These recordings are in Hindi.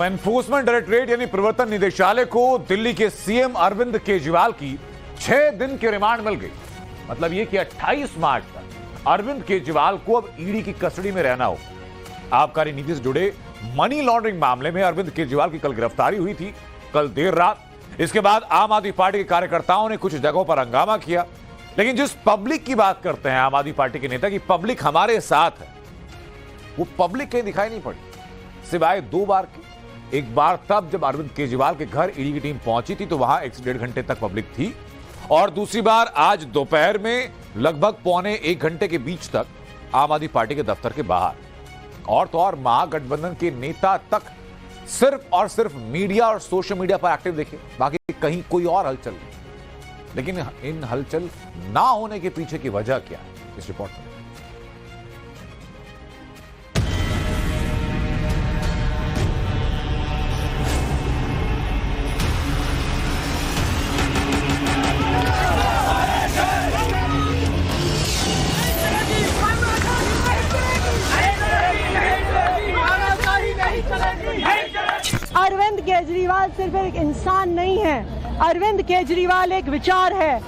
एनफोर्समेंट डायरेक्टरेट यानी प्रवर्तन निदेशालय को दिल्ली के सीएम अरविंद केजरीवाल की 6 दिन की रिमांड मिल गई। मतलब यह कि 28 मार्च तक अरविंद केजरीवाल को अब ईडी की कस्टडी में रहना हो। आबकारी नीति से जुड़े मनी लॉन्ड्रिंग मामले में अरविंद केजरीवाल की कल गिरफ्तारी हुई थी, कल देर रात। इसके बाद आम आदमी पार्टी के कार्यकर्ताओं ने कुछ जगहों पर हंगामा किया, लेकिन जिस पब्लिक की बात करते हैं आम आदमी पार्टी के नेता की पब्लिक हमारे साथ है, वो पब्लिक कहीं दिखाई नहीं पड़ी, सिवाय 2 बार की। एक बार तब जब अरविंद केजरीवाल के घर ईडी की टीम पहुंची थी तो वहां 1 से 1.5 घंटे तक पब्लिक थी, और दूसरी बार आज दोपहर में लगभग पौने 1 घंटे के बीच तक आम आदमी पार्टी के दफ्तर के बाहर। और तो और महागठबंधन के नेता तक सिर्फ और सिर्फ मीडिया और सोशल मीडिया पर एक्टिव देखे, बाकी कहीं कोई और हलचल नहीं। लेकिन इन हलचल ना होने के पीछे की वजह क्या है, इस रिपोर्ट में। अरविंद केजरीवाल सिर्फ एक इंसान नहीं है, अरविंद केजरीवाल एक विचार है।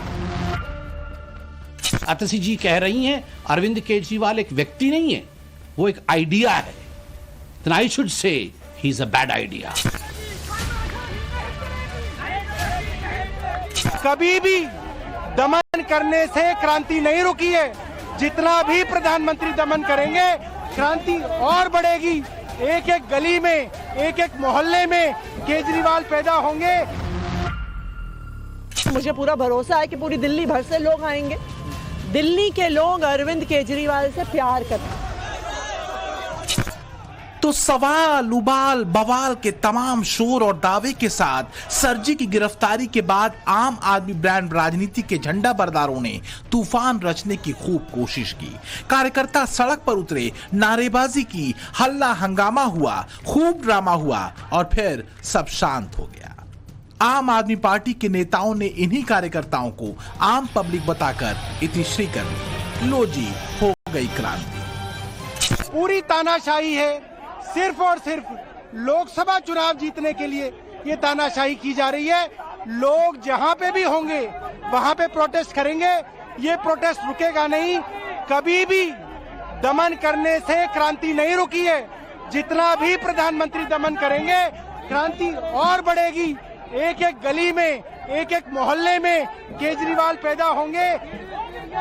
अतसी जी कह रही हैं अरविंद केजरीवाल एक व्यक्ति नहीं है, वो एक आइडिया है। Then I should say he's a bad idea. कभी भी दमन करने से क्रांति नहीं रुकी है। जितना भी प्रधानमंत्री दमन करेंगे, क्रांति और बढ़ेगी। एक एक गली में, एक एक मोहल्ले में केजरीवाल पैदा होंगे। मुझे पूरा भरोसा है कि पूरी दिल्ली भर से लोग आएंगे। दिल्ली के लोग अरविंद केजरीवाल से प्यार करते हैं। तो सवाल उबाल बवाल के तमाम शोर और दावे के साथ सरजी की गिरफ्तारी के बाद आम आदमी ब्रांड राजनीति के झंडा बरदारों ने तूफान रचने की खूब कोशिश की। कार्यकर्ता सड़क पर उतरे, नारेबाजी की, हल्ला हंगामा हुआ, खूब ड्रामा हुआ और फिर सब शांत हो गया। आम आदमी पार्टी के नेताओं ने इन्हीं कार्यकर्ताओं को आम पब्लिक बताकर इतिश्री कर दी। लो जी, हो गई क्रांति। पूरी तानाशाही है। सिर्फ और सिर्फ लोकसभा चुनाव जीतने के लिए ये तानाशाही की जा रही है। लोग जहां पे भी होंगे वहां पे प्रोटेस्ट करेंगे। ये प्रोटेस्ट रुकेगा नहीं। कभी भी दमन करने से क्रांति नहीं रुकी है। जितना भी प्रधानमंत्री दमन करेंगे, क्रांति और बढ़ेगी। एक एक गली में, एक एक मोहल्ले में केजरीवाल पैदा होंगे।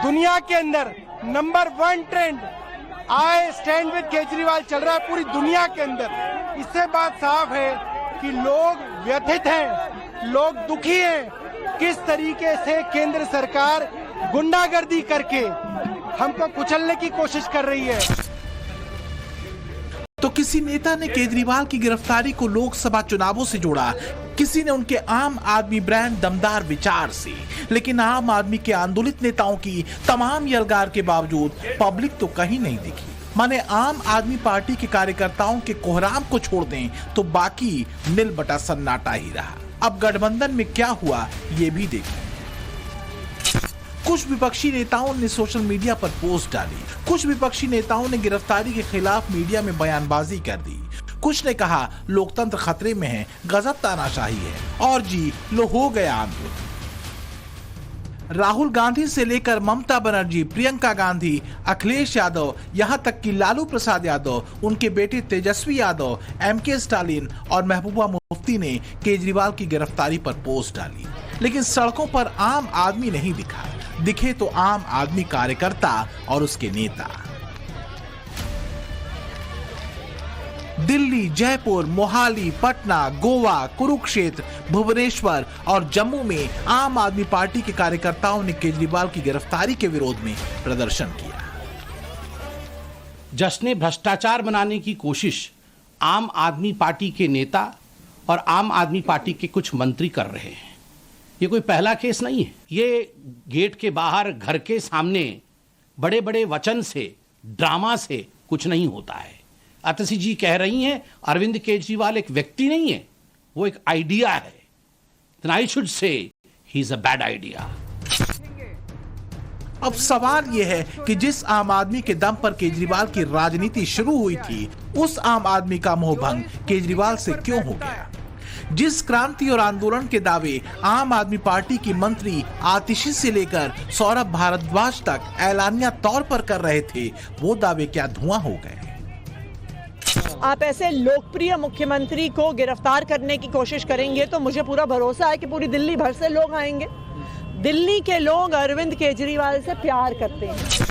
दुनिया के अंदर number 1 trend I stand with Kejriwal चल रहा है पूरी दुनिया के अंदर। इससे बात साफ है कि लोग व्यथित हैं, लोग दुखी हैं। किस तरीके से केंद्र सरकार गुंडागर्दी करके हमको कुचलने की कोशिश कर रही है। तो किसी नेता ने केजरीवाल की गिरफ्तारी को लोकसभा चुनावों से जोड़ा, किसी ने उनके आम आदमी ब्रांड दमदार विचार से। लेकिन आम आदमी के आंदोलित नेताओं की तमाम यलगार के बावजूद पब्लिक तो कहीं नहीं दिखी। माने आम आदमी पार्टी के कार्यकर्ताओं के कोहराम को छोड़ दें तो बाकी नील बटा सन्नाटा ही रहा। अब गठबंधन में क्या हुआ ये भी देखें। कुछ विपक्षी नेताओं ने सोशल मीडिया पर पोस्ट डाली, कुछ विपक्षी नेताओं ने गिरफ्तारी के खिलाफ मीडिया में बयानबाजी कर दी, कुछ ने कहा लोकतंत्र खतरे में है, गजब तानाशाही है, और जी लो हो गया आंदोलन। राहुल गांधी से लेकर ममता बनर्जी, प्रियंका गांधी, अखिलेश यादव, यहां तक कि लालू प्रसाद यादव, उनके बेटे तेजस्वी यादव, एमके स्टालिन और महबूबा मुफ्ती ने केजरीवाल की गिरफ्तारी पर पोस्ट डाली। लेकिन सड़कों पर आम आदमी नहीं दिखा। दिखे तो आम आदमी कार्यकर्ता और उसके नेता। दिल्ली, जयपुर, मोहाली, पटना, गोवा, कुरुक्षेत्र, भुवनेश्वर और जम्मू में आम आदमी पार्टी के कार्यकर्ताओं ने केजरीवाल की गिरफ्तारी के विरोध में प्रदर्शन किया। जश्न भ्रष्टाचार बनाने की कोशिश आम आदमी पार्टी के नेता और आम आदमी पार्टी के कुछ मंत्री कर रहे हैं। ये कोई पहला केस नहीं है। ये गेट के बाहर, घर के सामने बड़े बड़े वचन से, ड्रामा से कुछ नहीं होता है। अतसी जी कह रही हैं अरविंद केजरीवाल एक व्यक्ति नहीं है, वो एक आइडिया है। Then I should say he's a bad idea. अब सवाल यह है कि जिस आम आदमी के दम पर केजरीवाल की राजनीति शुरू हुई थी, उस आम आदमी का मोहभंग केजरीवाल से क्यों हो गया? जिस क्रांति और आंदोलन के दावे आम आदमी पार्टी की मंत्री आतिशी से लेकर सौरभ भारद्वाज तक ऐलानिया तौर पर कर रहे थे, वो दावे क्या धुआं हो गए? आप ऐसे लोकप्रिय मुख्यमंत्री को गिरफ्तार करने की कोशिश करेंगे तो मुझे पूरा भरोसा है कि पूरी दिल्ली भर से लोग आएंगे। दिल्ली के लोग अरविंद केजरीवाल से प्यार करते हैं।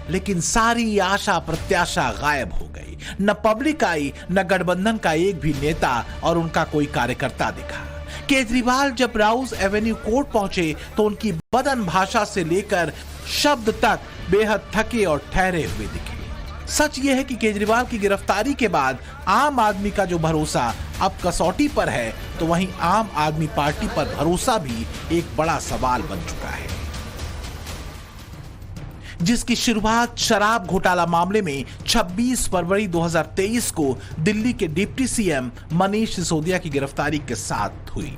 लेकिन सारी आशा प्रत्याशा गायब हो गई। न पब्लिक आई, न गठबंधन का एक भी नेता और उनका कोई कार्यकर्ता दिखा। केजरीवाल जब राउज एवेन्यू कोर्ट पहुंचे तो उनकी बदन भाषा से लेकर शब्द तक बेहद थके और ठहरे हुए दिखे। सच यह है कि केजरीवाल की गिरफ्तारी के बाद आम आदमी का जो भरोसा अब कसौटी पर है, तो वहीं आम आदमी पार्टी पर भरोसा भी एक बड़ा सवाल बन चुका है, जिसकी शुरुआत शराब घोटाला मामले में 26 फरवरी 2023 को दिल्ली के डिप्टी सीएम मनीष सिसोदिया की गिरफ्तारी के साथ हुई।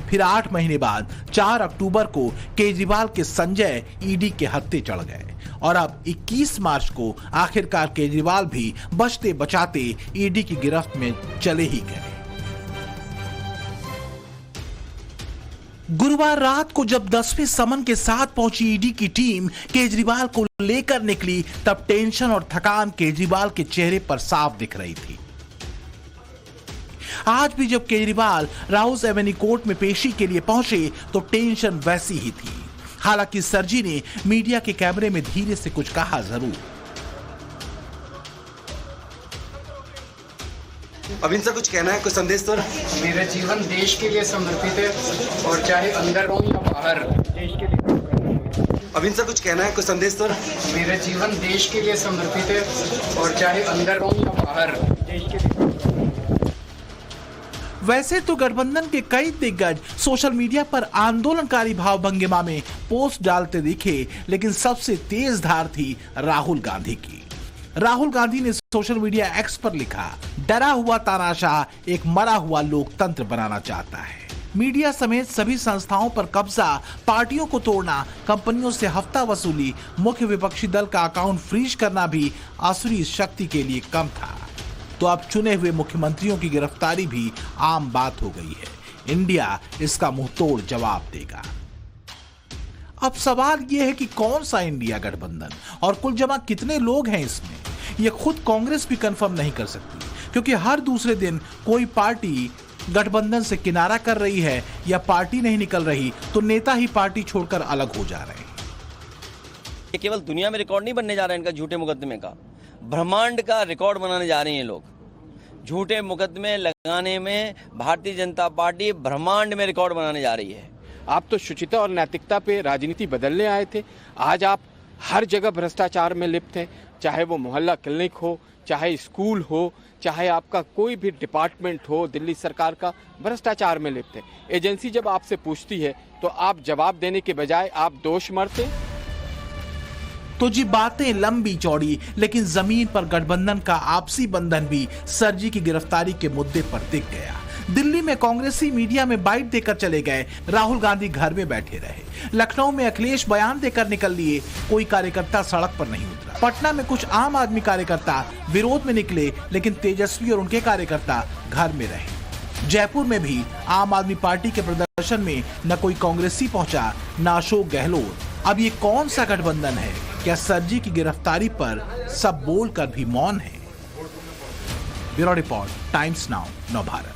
फिर 8 महीने बाद 4 अक्टूबर को केजरीवाल के संजय ईडी के हत्थे चढ़ गए और अब 21 मार्च को आखिरकार केजरीवाल भी बचते बचाते ईडी की गिरफ्त में चले ही गए। गुरुवार रात को जब 10वें समन के साथ पहुंची ईडी की टीम केजरीवाल को लेकर निकली, तब टेंशन और थकान केजरीवाल के चेहरे पर साफ दिख रही थी। आज भी जब केजरीवाल राउज एवेन्यू कोर्ट में पेशी के लिए पहुंचे तो टेंशन वैसी ही थी। हालांकि सरजी ने मीडिया के कैमरे में धीरे से कुछ कहा जरूर। अब इनसे कुछ कहना है, कुछ संदेश तो? मेरा जीवन देश के लिए समर्पित है और चाहे अंदर हो या बाहर देश के लिए। अब इनसे कुछ कहना है, कुछ संदेश तो? मेरा जीवन देश के लिए समर्पित है और चाहे अंदर हो या बाहर देश के लिए। वैसे तो गठबंधन के कई दिग्गज सोशल मीडिया पर आंदोलनकारी भाव भंगिमा में पोस्ट डालते दिखे, लेकिन सबसे तेज धार थी राहुल गांधी की। राहुल गांधी ने सोशल मीडिया एक्स पर लिखा, डरा हुआ तानाशाह एक मरा हुआ लोकतंत्र बनाना चाहता है। मीडिया समेत सभी संस्थाओं पर कब्जा, पार्टियों को तोड़ना, कंपनियों से हफ्ता वसूली, मुख्य विपक्षी दल का अकाउंट फ्रीज करना भी आसुरी शक्ति के लिए कम था। तो अब चुने हुए मुख्यमंत्रियों की गिरफ्तारी भी आम बात हो गई है। इंडिया इसका मुंहतोड़ जवाब देगा। अब सवाल यह है कि कौन सा इंडिया गठबंधन और कुल जमा कितने लोग हैं इसमें, यह खुद कांग्रेस भी कंफर्म नहीं कर सकती, क्योंकि हर दूसरे दिन कोई पार्टी गठबंधन से किनारा कर रही है या पार्टी नहीं निकल रही तो नेता ही पार्टी छोड़कर अलग हो जा रहे हैं। ये केवल दुनिया में रिकॉर्ड नहीं बनने जा रहा है इनका झूठे मुकदमे का, ब्रह्मांड का रिकॉर्ड बनाने जा रहे हैं लोग। झूठे मुकदमे लगाने में भारतीय जनता पार्टी ब्रह्मांड में रिकॉर्ड बनाने जा रही है। आप तो शुचिता और नैतिकता पे राजनीति बदलने आए थे, आज आप हर जगह भ्रष्टाचार में लिप्त हैं, चाहे वो मोहल्ला क्लिनिक हो, चाहे स्कूल हो, चाहे आपका कोई भी डिपार्टमेंट हो, दिल्ली सरकार का भ्रष्टाचार में लिप्त है। एजेंसी जब आपसे पूछती है तो आप जवाब देने के बजाय आप दोष मरते। तो जी बातें लंबी चौड़ी, लेकिन जमीन पर गठबंधन का आपसी बंधन भी सरजी की गिरफ्तारी के मुद्दे पर दिख गया। दिल्ली में कांग्रेसी मीडिया में बाइट देकर चले गए, राहुल गांधी घर में बैठे रहे। लखनऊ में अखिलेश बयान देकर निकल लिए, कोई कार्यकर्ता सड़क पर नहीं उतरा। पटना में कुछ आम आदमी कार्यकर्ता विरोध में निकले, लेकिन तेजस्वी और उनके कार्यकर्ता घर में रहे। जयपुर में भी आम आदमी पार्टी के प्रदर्शन में न कोई कांग्रेसी पहुंचा, न अशोक गहलोत। अब ये कौन सा गठबंधन है? क्या सरजी की गिरफ्तारी पर सब बोलकर भी मौन है? Bureau report, times now, Navbharat.